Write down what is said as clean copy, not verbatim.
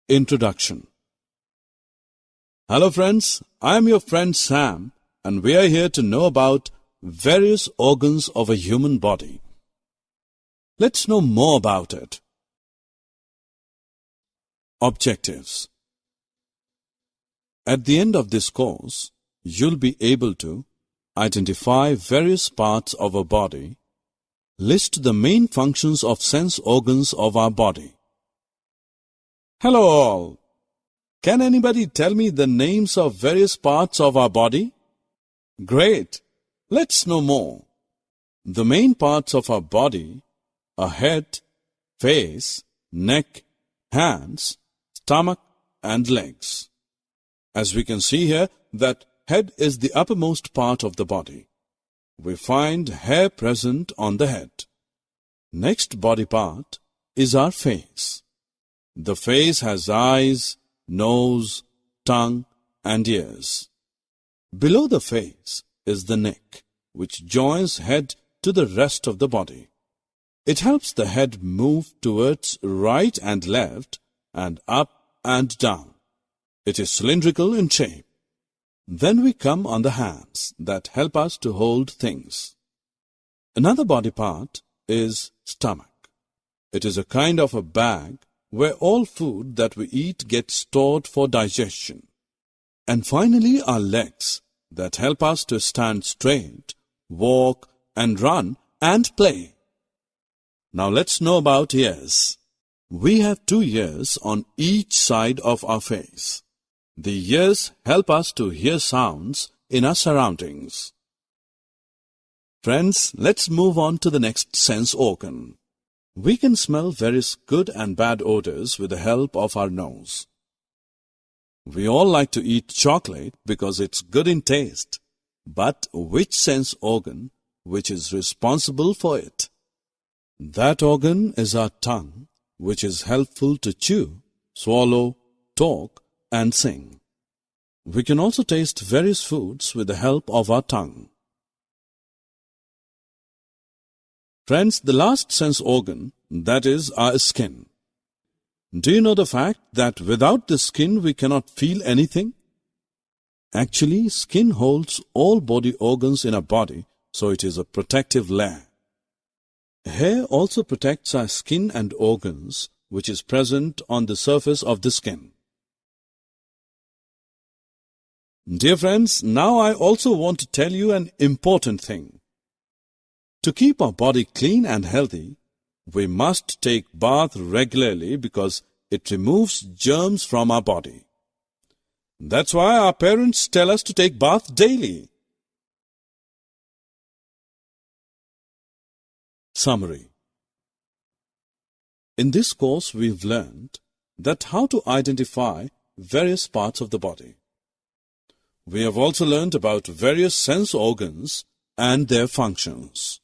Introduction. Hello friends, I am your friend Sam and we are here to know about various organs of a human body. Let's know more about it. Objectives. At the end of this course, you'll be able to identify various parts of our body, list the main functions of sense organs of our body. Hello all! Can anybody tell me the names of various parts of our body? Great! Let's know more. The main parts of our body are head, face, neck, hands, stomach and legs. As we can see here that head is the uppermost part of the body. We find hair present on the head. Next body part is our face. The face has eyes, nose, tongue and ears. Below the face is the neck, which joins head to the rest of the body. It helps the head move towards right and left and up and down. It is cylindrical in shape. Then we come on the hands that help us to hold things. Another body part is stomach. It is a kind of a bag where all food that we eat gets stored for digestion. And finally our legs that help us to stand straight, walk and run and play. Now let's know about ears. We have 2 ears on each side of our face. The ears help us to hear sounds in our surroundings. Friends, let's move on to the next sense organ. We can smell various good and bad odors with the help of our nose. We all like to eat chocolate because it's good in taste. But which sense organ which is responsible for it? That organ is our tongue, which is helpful to chew, swallow, talk, and sing. We can also taste various foods with the help of our tongue. Friends, the last sense organ, that is our skin. Do you know the fact that without the skin we cannot feel anything? Actually, skin holds all body organs in our body, so it is a protective layer. Hair also protects our skin and organs, which is present on the surface of the skin. Dear friends, now I also want to tell you an important thing. To keep our body clean and healthy, we must take bath regularly because it removes germs from our body. That's why our parents tell us to take bath daily. Summary. In this course, we've learned that how to identify various parts of the body. We have also learned about various sense organs and their functions.